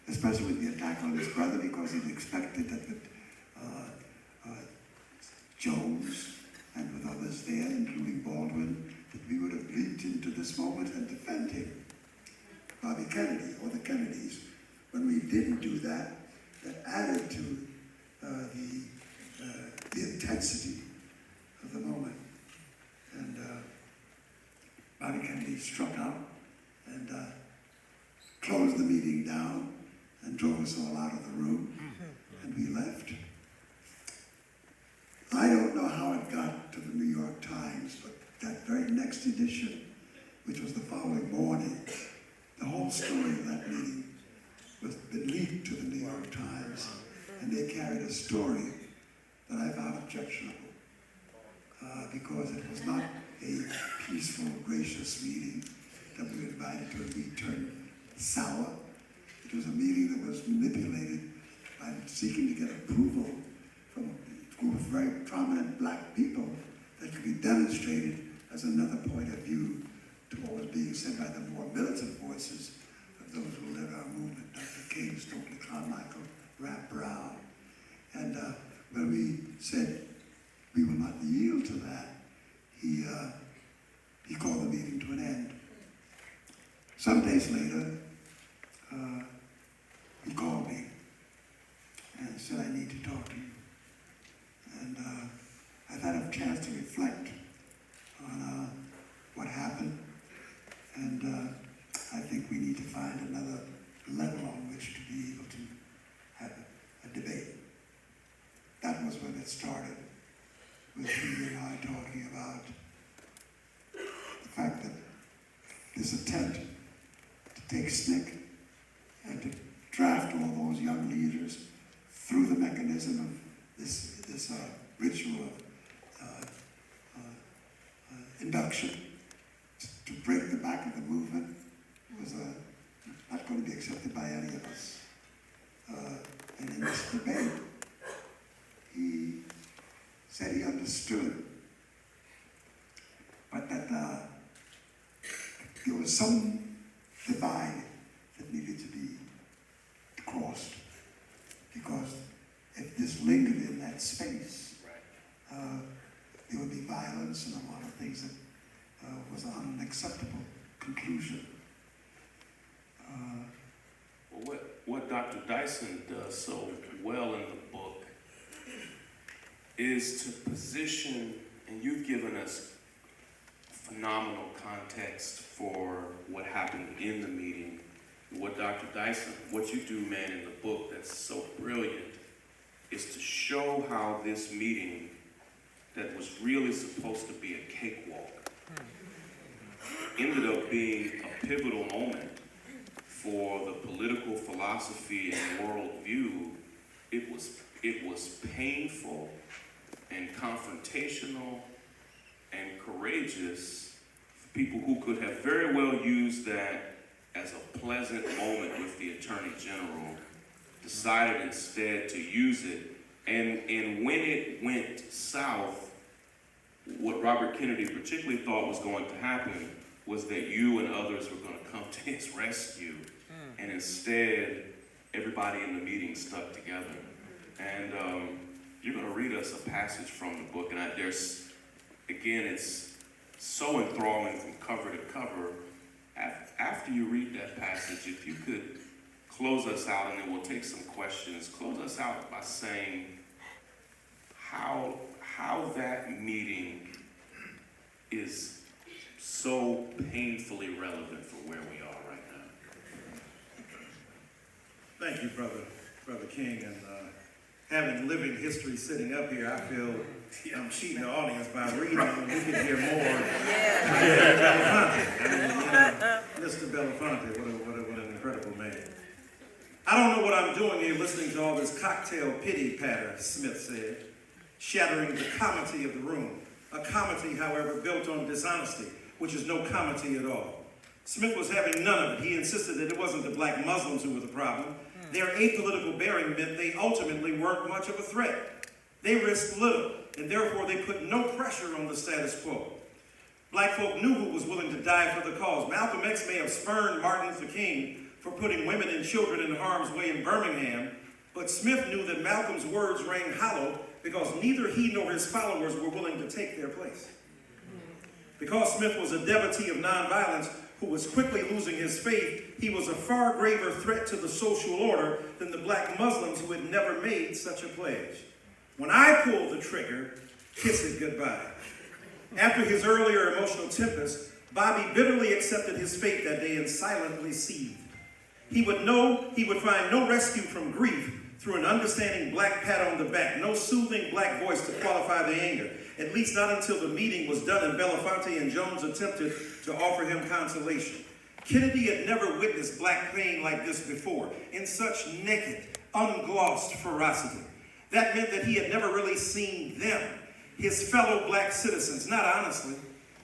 especially with the attack on his brother, because he'd expected that with Jones and with others there, including Baldwin, that we would have leaped into this moment and defend him. Bobby Kennedy, or the Kennedys, when we didn't do that, that added to the intensity of the moment. And Bobby Kennedy struck out and closed the meeting down and drove us all out of the room, and we left. I don't know how it got to the New York Times, but that very next edition, which was the following morning, the whole story of that meeting was been leaked to the New York Times, and they carried a story that I found objectionable, because it was not a peaceful, gracious meeting that we were invited to, and we turned sour. It was a meeting that was manipulated by seeking to get approval from a group of very prominent black people that could be demonstrated as another point of view to being said by the more militant voices of those who led our movement, Dr. King, Stokely Carmichael, Rap Brown. And when we said we will not yield to that, he called the meeting to an end. Some days later, he called me and said, I need to talk to you. And I've had a chance to reflect on what happened, and I think we need to find another level on which to be able to have a debate. That was when it started, with he and I talking about the fact that this attempt to take SNCC and to draft all those young leaders through the mechanism of this ritual of induction to break the back of the movement was not going to be accepted by any of us. And in this debate, he said he understood, but that there was some divide that needed to be crossed, because if this lingered in that space, there would be violence and a lot of things that was an unacceptable conclusion. Well, what Dr. Dyson does so well in the book is to position, and you've given us phenomenal context for what happened in the meeting. What Dr. Dyson, what you do, man, in the book that's so brilliant is to show how this meeting that was really supposed to be a cakewalk ended up being a pivotal moment for the political philosophy and worldview. It was painful and confrontational and courageous for people who could have very well used that as a pleasant moment with the Attorney General, decided instead to use it. And when it went south, what Robert Kennedy particularly thought was going to happen was that you and others were going to come to his rescue. And instead, everybody in the meeting stuck together. And you're going to read us a passage from the book. And again, it's so enthralling from cover to cover. After you read that passage, if you could close us out, and then we'll take some questions. Close us out by saying how that meeting is so painfully relevant for where we are right now. Thank you, Brother King. And having living history sitting up here, I feel I'm cheating the audience by reading, and we can hear more. Mr. Belafonte, what an incredible man. I don't know what I'm doing here listening to all this cocktail pity patter, Smith said, shattering the comity of the room. A comity, however, built on dishonesty, which is no comity at all. Smith was having none of it. He insisted that it wasn't the black Muslims who were the problem. Their apolitical bearing meant they ultimately weren't much of a threat. They risked little, and therefore they put no pressure on the status quo. Black folk knew who was willing to die for the cause. Malcolm X may have spurned Martin Luther King for putting women and children in harm's way in Birmingham, but Smith knew that Malcolm's words rang hollow because neither he nor his followers were willing to take their place. Because Smith was a devotee of nonviolence who was quickly losing his faith, he was a far graver threat to the social order than the black Muslims who had never made such a pledge. When I pulled the trigger, kiss it goodbye. After his earlier emotional tempest, Bobby bitterly accepted his fate that day and silently seethed. He would find no rescue from grief through an understanding black pat on the back, no soothing black voice to qualify the anger, at least not until the meeting was done and Belafonte and Jones attempted to offer him consolation. Kennedy had never witnessed black pain like this before, in such naked, unglossed ferocity. That meant that he had never really seen them, his fellow black citizens, not honestly.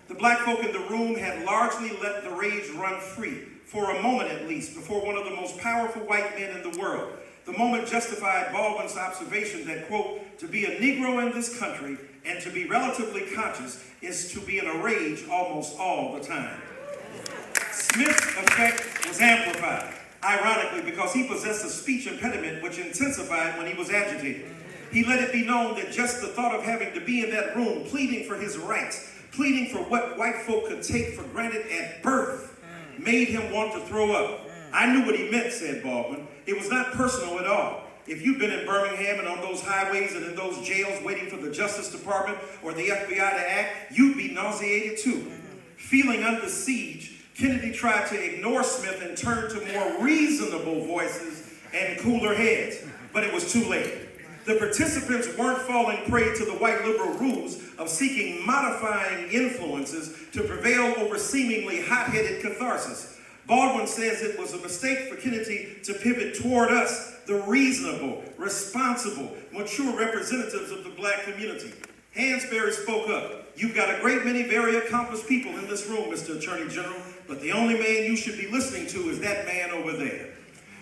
The black folk in the room had largely let the rage run free, for a moment at least, before one of the most powerful white men in the world. The moment justified Baldwin's observation that, quote, to be a Negro in this country and to be relatively conscious is to be in a rage almost all the time. Smith's effect was amplified, ironically, because he possessed a speech impediment which intensified when he was agitated. He let it be known that just the thought of having to be in that room, pleading for his rights, pleading for what white folk could take for granted at birth, made him want to throw up. I knew what he meant, said Baldwin. It was not personal at all. If you've been in Birmingham and on those highways and in those jails waiting for the Justice Department or the FBI to act, you'd be nauseated too. Feeling under siege, Kennedy tried to ignore Smith and turn to more reasonable voices and cooler heads, but it was too late. The participants weren't falling prey to the white liberal ruse of seeking modifying influences to prevail over seemingly hot-headed catharsis. Baldwin says it was a mistake for Kennedy to pivot toward us, the reasonable, responsible, mature representatives of the black community. Hansberry spoke up. You've got a great many very accomplished people in this room, Mr. Attorney General, but the only man you should be listening to is that man over there.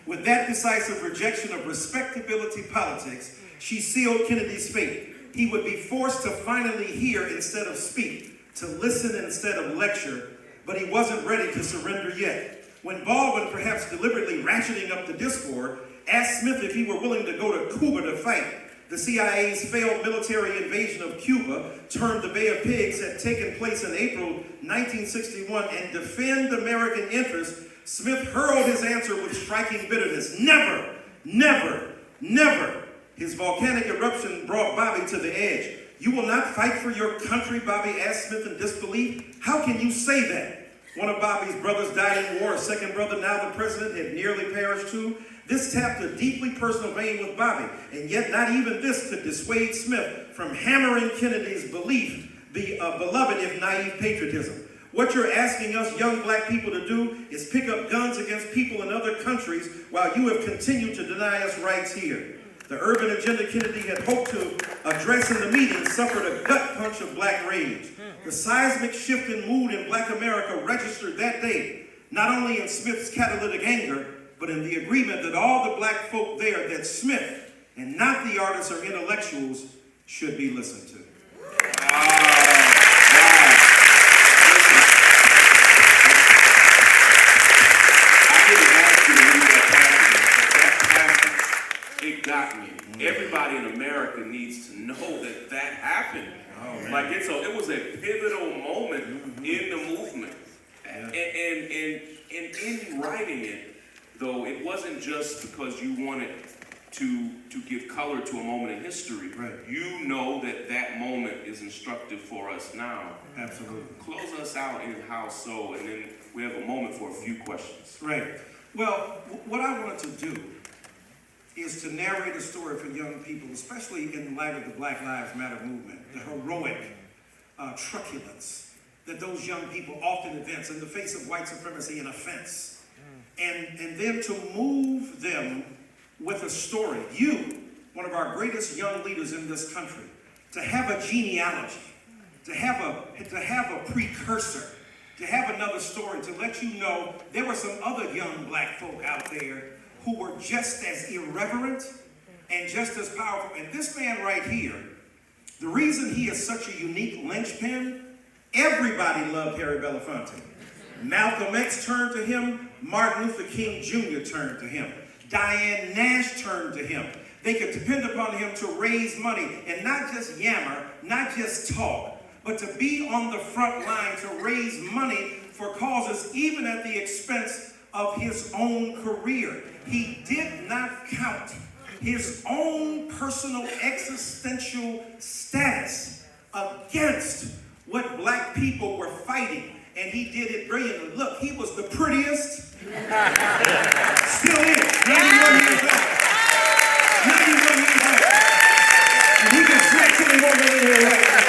With that decisive rejection of respectability politics, she sealed Kennedy's fate. He would be forced to finally hear instead of speak, to listen instead of lecture, but he wasn't ready to surrender yet. When Baldwin, perhaps deliberately ratcheting up the discord, asked Smith if he were willing to go to Cuba to fight, the CIA's failed military invasion of Cuba, termed the Bay of Pigs, had taken place in April 1961, and defend American interests, Smith hurled his answer with striking bitterness. Never, never, never. His volcanic eruption brought Bobby to the edge. You will not fight for your country, Bobby asked Smith in disbelief. How can you say that? One of Bobby's brothers died in war. A second brother, now the president, had nearly perished too. This tapped a deeply personal vein with Bobby, and yet not even this could dissuade Smith from hammering Kennedy's belief, the beloved if naive patriotism. What you're asking us young black people to do is pick up guns against people in other countries while you have continued to deny us rights here. The urban agenda Kennedy had hoped to address in the meeting suffered a gut punch of black rage. The seismic shift in mood in black America registered that day, not only in Smith's catalytic anger, but in the agreement that all the black folk there, that Smith, and not the artists or intellectuals, should be listened to. It got me. Everybody in America needs to know that that happened. Oh, like it was a pivotal moment in the movement. And in writing it, though, it wasn't just because you wanted to give color to a moment in history. Right. You know that that moment is instructive for us now. Absolutely. Close us out in how so, and then we have a moment for a few questions. Right. Well, what I wanted to do is to narrate a story for young people, especially in light of the Black Lives Matter movement, the heroic truculence that those young people often evince in the face of white supremacy and offense. And then to move them with a story. You, one of our greatest young leaders in this country, to have a genealogy, to have a precursor, to have another story, to let you know there were some other young black folk out there who were just as irreverent and just as powerful. And this man right here, the reason he is such a unique linchpin, everybody loved Harry Belafonte. Malcolm X turned to him. Martin Luther King Jr. turned to him. Diane Nash turned to him. They could depend upon him to raise money and not just yammer, not just talk, but to be on the front line to raise money for causes even at the expense of his own career. He did not count his own personal existential status against what black people were fighting, and he did it brilliantly. Look, he was the prettiest, still is, 91 years old. 91 years old. And he can stretch any woman in here right now.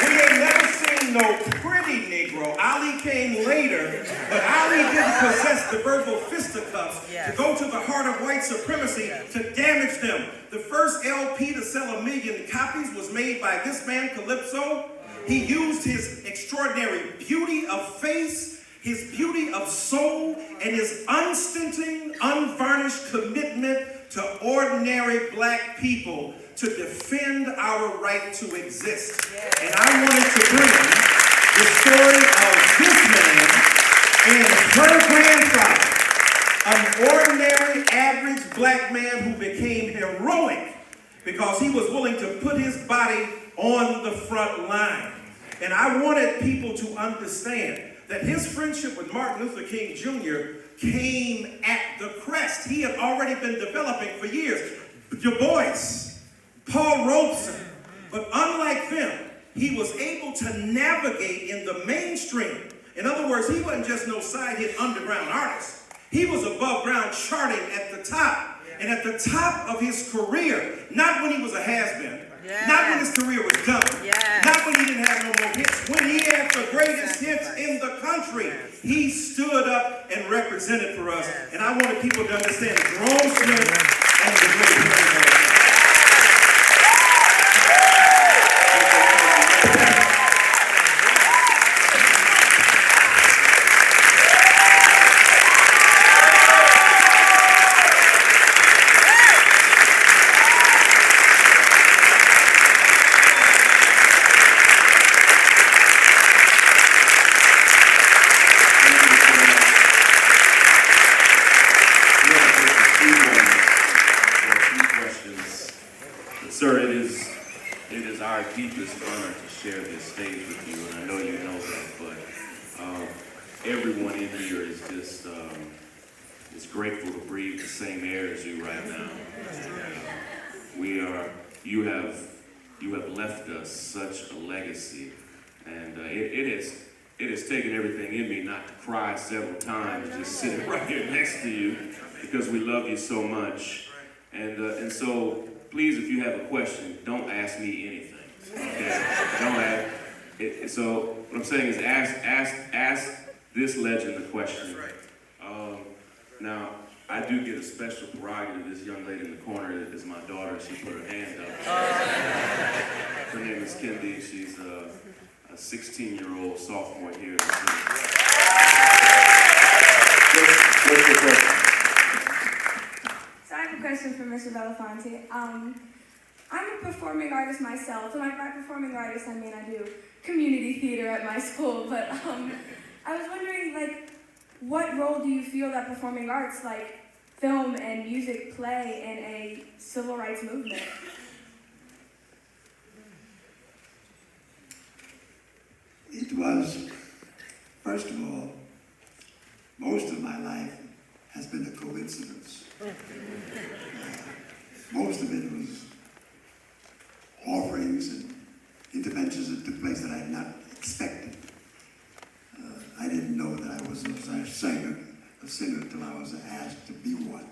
We ain't never seen no pretty Negro. Ali came later, but Ali didn't possess the verbal fisticuffs to go to the heart of white supremacy to damage them. The first LP to sell 1 million copies was made by this man, Calypso. He used his extraordinary beauty of face, his beauty of soul, and his unstinting, unvarnished commitment to ordinary black people to defend our right to exist. And I wanted to bring the story black man who became heroic because he was willing to put his body on the front line. And I wanted people to understand that his friendship with Martin Luther King Jr. came at the crest. He had already been developing for years. Du Bois, Paul Robeson, but unlike them, he was able to navigate in the mainstream. In other words, he wasn't just no side-hit underground artist. He was above ground charting at the top. And at the top of his career, not when he was a has-been, not when his career was done, not when he didn't have no more hits, when he had the greatest hits in the country, he stood up and represented for us. And I wanted people to understand Jerome Smith and the great Sir, it is our deepest honor to share this stage with you, and I know you know that, but everyone in here is just is grateful to breathe the same air as you right now. You have left us such a legacy, and it has taken everything in me not to cry several times just sitting right here next to you, because we love you so much, and so. Please, if you have a question, don't ask me anything. Okay? Don't ask. So what I'm saying is ask this legend a question. That's right. Now, I do get a special prerogative. This young lady in the corner is my daughter. She put her hand up. Her name is Kendi. She's a 16-year-old sophomore here. What's your question? So I have a question for Mr. Belafonte. I'm a performing artist myself, and by performing artist, I mean I do community theater at my school, but I was wondering, like, what role do you feel that performing arts, like film and music, play in a civil rights movement? It was, first of all, most of my life has been a coincidence. Most of it was offerings and interventions that took place that I had not expected. I didn't know that I was a singer till I was asked to be one.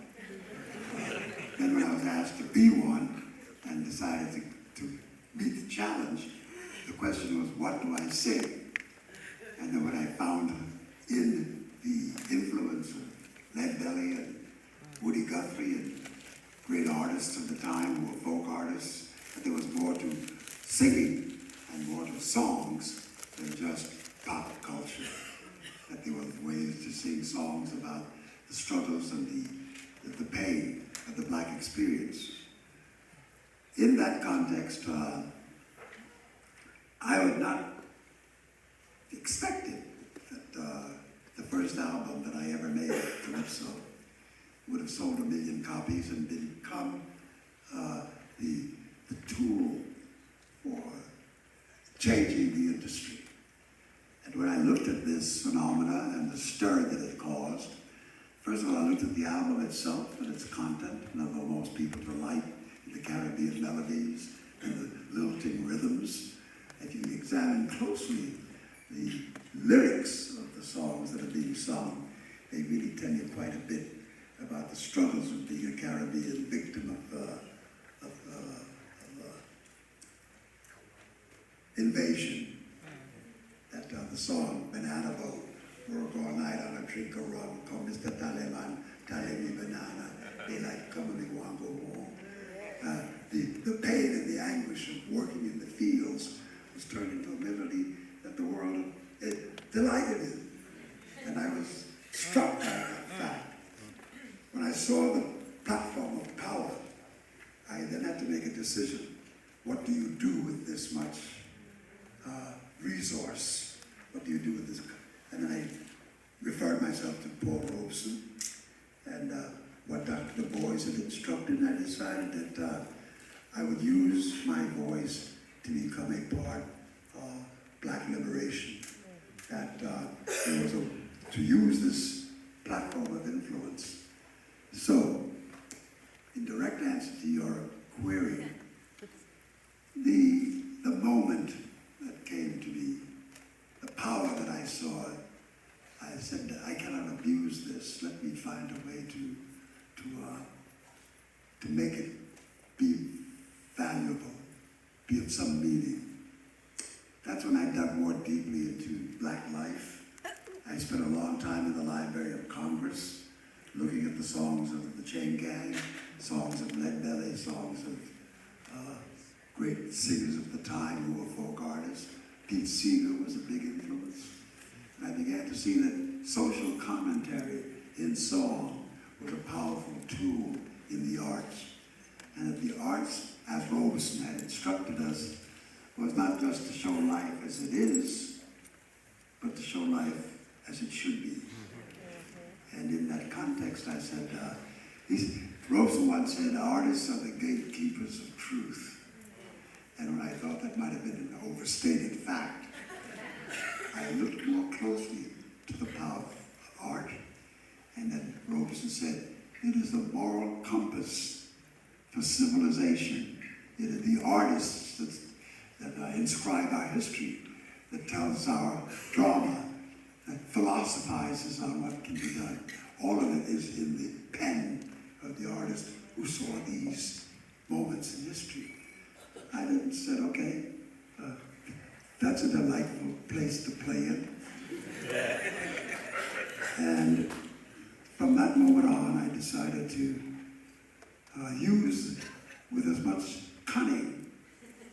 Then when I was asked to be one and decided to meet the challenge, the question was, what do I sing? And then when I found in the influence of Lead Belly and Woody Guthrie and great artists of the time who were folk artists, that there was more to singing and more to songs than just pop culture. That there were ways to sing songs about the struggles and the pain of the black experience. In that context, I had not expected that the first album that I ever made, Calypso, would have sold 1 million copies and become the tool for changing the industry. And when I looked at this phenomena and the stir that it caused, first of all, I looked at the album itself and its content, and although most people delight in the Caribbean melodies and the lilting rhythms, if you examine closely the lyrics of the songs that are being sung, they really tell you quite a bit about the struggles of being a Caribbean victim of invasion. That the song Banana Boat, work all night on a drink of rum, come Mr. Taliban, tell me banana, daylight come and we want to go home. The pain and the anguish of working in the fields was turned into a melody that the world delighted in. And I was struck by that fact. When I saw the platform of power, I then had to make a decision. What do you do with this much resource? What do you do with this? And then I referred myself to Paul Robeson and what Dr. the boys had instructed, I decided that I would use my voice to become a part of Black liberation. That there was to use this platform of influence. So, in direct answer to your query, the moment that came to me, the power that I saw, I said, I cannot abuse this. Let me find a way to make it be valuable, be of some meaning. That's when I dug more deeply into Black life. I spent a long time in the Library of Congress, looking at the songs of the Chain Gang, songs of Lead Belly, songs of great singers of the time who were folk artists. Pete Seeger was a big influence. And I began to see that social commentary in song was a powerful tool in the arts. And that the arts, as Robeson had instructed us, was not just to show life as it is, but to show life as it should be. And in that context, I said, Robeson once said, artists are the gatekeepers of truth. And when I thought that might have been an overstated fact, I looked more closely to the power of art. And then Robeson said, it is the moral compass for civilization. It is the artists that inscribe our history, that tells our drama, that philosophizes on what can be done. All of it is in the pen of the artist who saw these moments in history. I then said, okay, that's a delightful place to play in. And from that moment on, I decided to use with as much cunning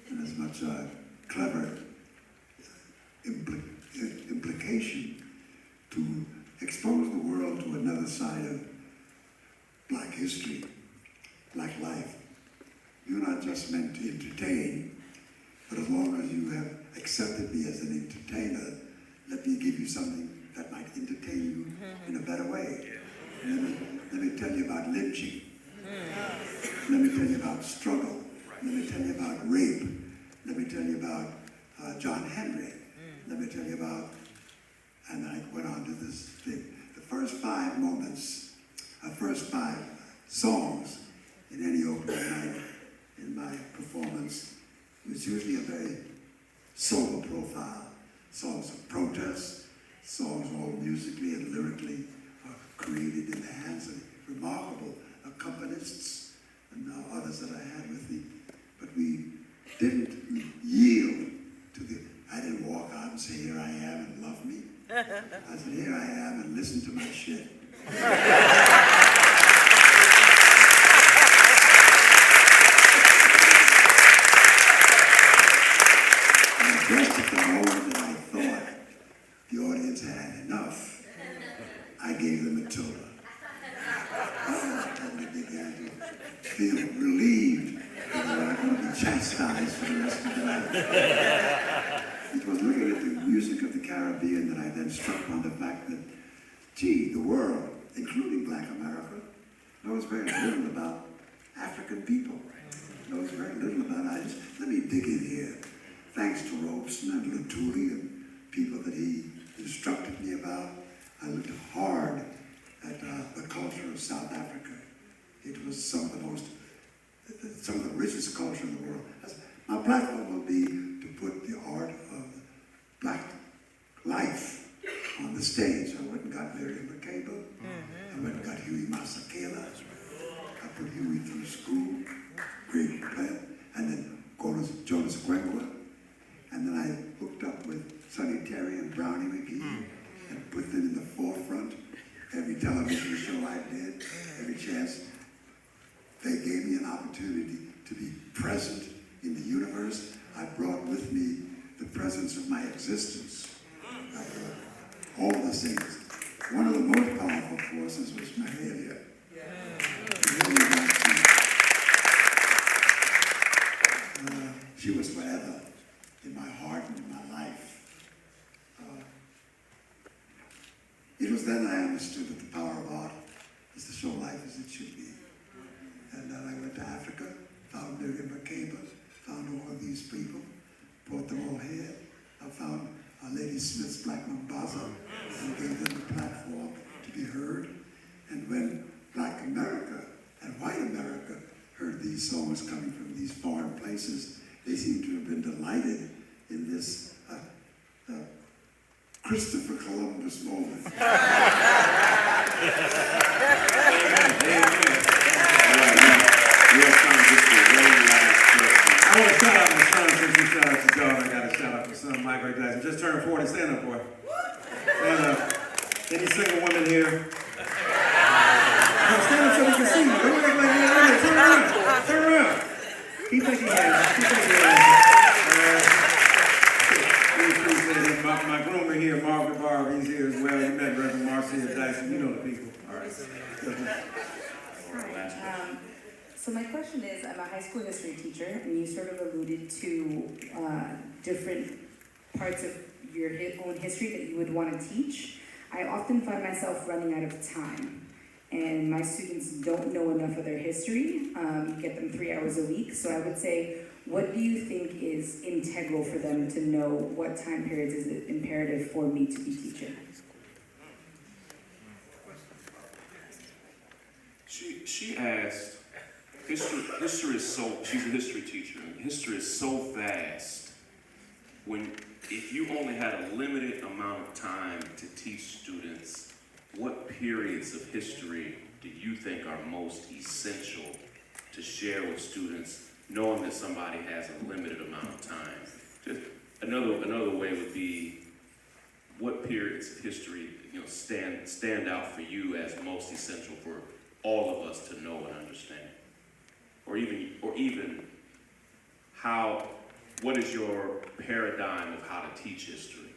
and as much clever implication to expose the world to another side of Black history, Black life. You're not just meant to entertain, but as long as you have accepted me as an entertainer, let me give you something that might entertain you in a better way. Let me tell you about lynching. Let me tell you about struggle. Let me tell you about rape. Let me tell you about John Henry. Let me tell you about, and I went on to this thing. The first 5 moments, first 5 songs in any opening night in my performance was usually a very sober profile. Songs of protest, songs all musically and lyrically created in the hands of remarkable accompanists and others that I had with me. But we didn't yield to I didn't walk out and say, here I am and love me. I said, here I am and listen to my shit. Just at the moment that I thought the audience had enough, I gave them a Matilda. And they began to feel relieved that they were going to be chastised for the rest of the night. It was looking at the music of the Caribbean that I then struck on the fact that, gee, the world, including Black America, knows very little about African people. Knows very little about others. Let me dig in here. Thanks to Robeson and Lutuli and people that he instructed me about, I looked hard at the culture of South Africa. It was some of the richest culture in the world. My platform will be to put the art of Black life on the stage. I went and got Miriam Makeba. I went and got Huey Masekela. I put Huey through school, great player, and then Jonas Gwengwa. And then I hooked up with Sonny Terry and Brownie McGee and put them in the forefront. Every television show I did, every chance, they gave me an opportunity to be present in the universe. I brought with me the presence of my existence. All the things. One of the most powerful forces was Mahalia. She was forever in my heart and in my life. It was then I understood that the power of art is to show life as it should be. I went to Africa, found Miriam Makeba, found all of these people, brought them all here. I found Lady Smith's Black Mambaza and gave them a platform to be heard. And when Black America and White America heard these songs coming from these foreign places, they seem to have been delighted in this Christopher Columbus moment. You have time just to one last question. I want to shout out my son since you shout out your daughter. I got to shout out my son, Michael Eric Dyson. Just turned 40. Stand up, boy. Stand up. Any single women here? No, stand up so we can see you. Don't act like you're in there. Turn around. Turn around. Keep taking hands. Keep taking hands. We appreciate it. My groomer here, Margaret Barb, he's here as well. You met Reverend Marcia Dyson. You know the people. All right. Hi. So my question is, I'm a high school history teacher, and you sort of alluded to different parts of your own history that you would want to teach. I often find myself running out of time, and my students don't know enough of their history. You get them 3 hours a week, so I would say, what do you think is integral for them to know? What time periods is it imperative for me to be teaching? She asked, history is so, she's a history teacher, and history is so vast. If you only had a limited amount of time to teach students, what periods of history do you think are most essential to share with students, knowing that somebody has a limited amount of time? Just another way would be, what periods of history stand out for you as most essential for all of us to know and understand? Or even what is your paradigm of how to teach history?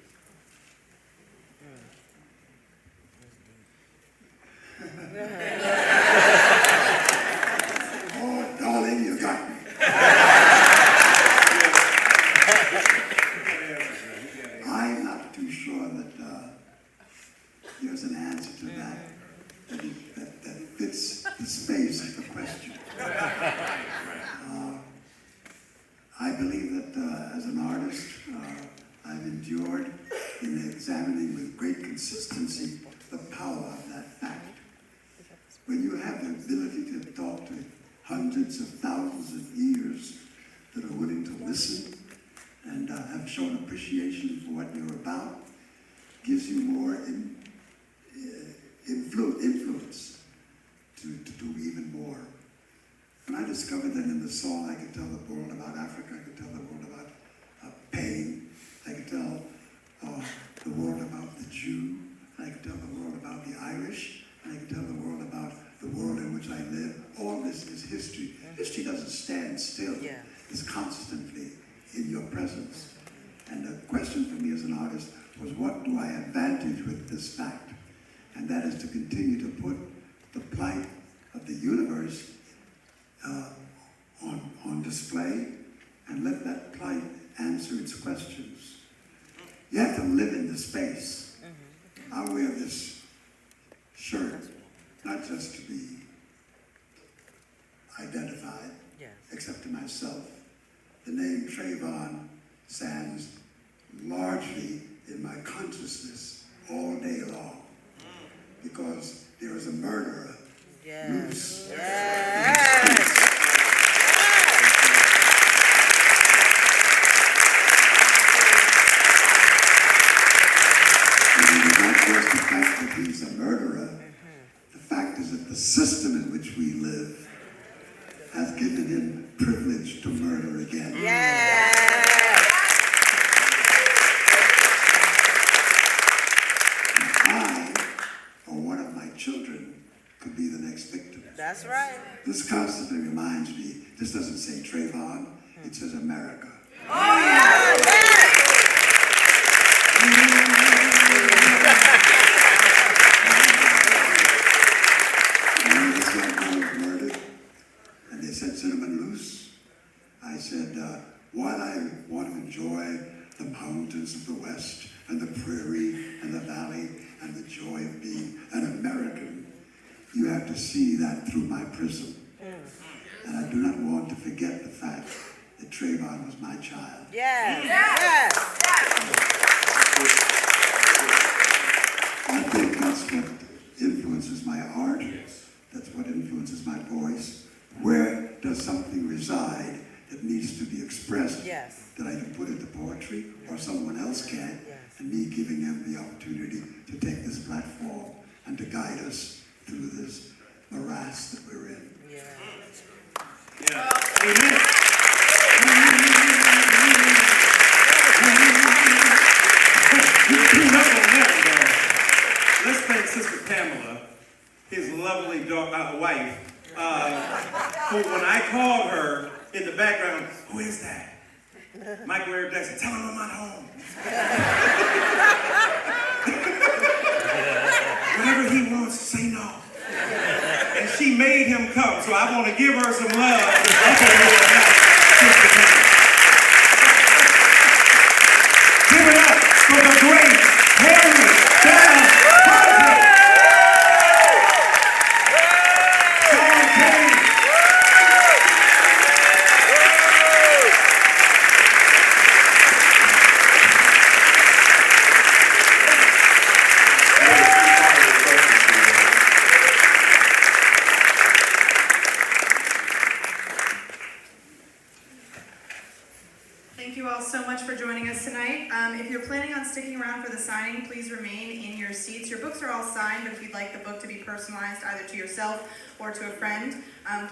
Oh, darling, you got me. I'm not too sure that there's an answer to that fits the space of the question. I believe that as an artist, I've endured in examining with great consistency the power of that fact. When you have the ability to talk to hundreds of thousands of ears that are willing to listen and have shown appreciation for what you're about, gives you more influence to do even more. And I discovered that in the song, I could tell the world about Africa, I could tell the world about pain, I could tell the world about the Jew, I could tell the world about the Irish, and I could tell the world about the world in which I live. All this is history. History doesn't stand still. It's constantly in your presence. And the question for me as an artist was, what do I advantage with this fact? And that is to continue to put the plight of the universe on display and let that plight answer its questions. You have to live in the space. I wear this shirt not just to be identified, except to myself. The name Trayvon stands largely in my consciousness all day long, because there is a murderer loose. The fact that he's a murderer, the fact is that the system in which we live has given him privilege to murder again. I, or one of my children, could be the next victim. That's right. This constantly reminds me, this doesn't say Trayvon, it says America. And they said, "Set him loose." I said, while I want to enjoy the mountains of the West and the prairie and the valley and the joy of being an American, you have to see that through my prism. And I do not want to forget the fact that Trayvon was my child. Yes. Yes. I think that's what influences my art. Yes. That's what influences my voice. Where does something reside that needs to be expressed Yes. that I can put into poetry or someone else can? Yes. And me giving them the opportunity to take this platform and to guide us through this morass that we're in. Yes. Yeah. Amen. Let's thank Sister Pamela, his lovely wife, who when I called her in the background, who is that? Michael Eric Dyson, tell him I'm not home. Whatever he wants, say no. And she made him come, so I want to give her some love. Give it up for the great Harry Belafonte. Shaun. Thank you all so much for joining us tonight. If you're planning on sticking around for the signing, please remain in your seats. Your books are all signed, but if you'd like the book to be personalized either to yourself or to a friend,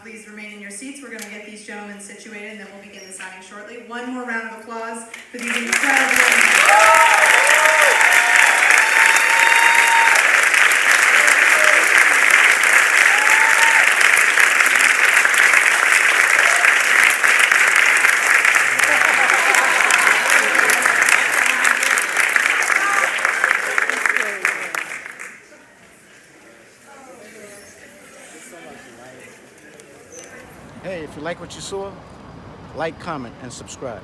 please remain in your seats. We're going to get these gentlemen situated and then we'll begin the signing shortly. One more round of applause for these incredible... Hey, if you like what you saw, like, comment, and subscribe.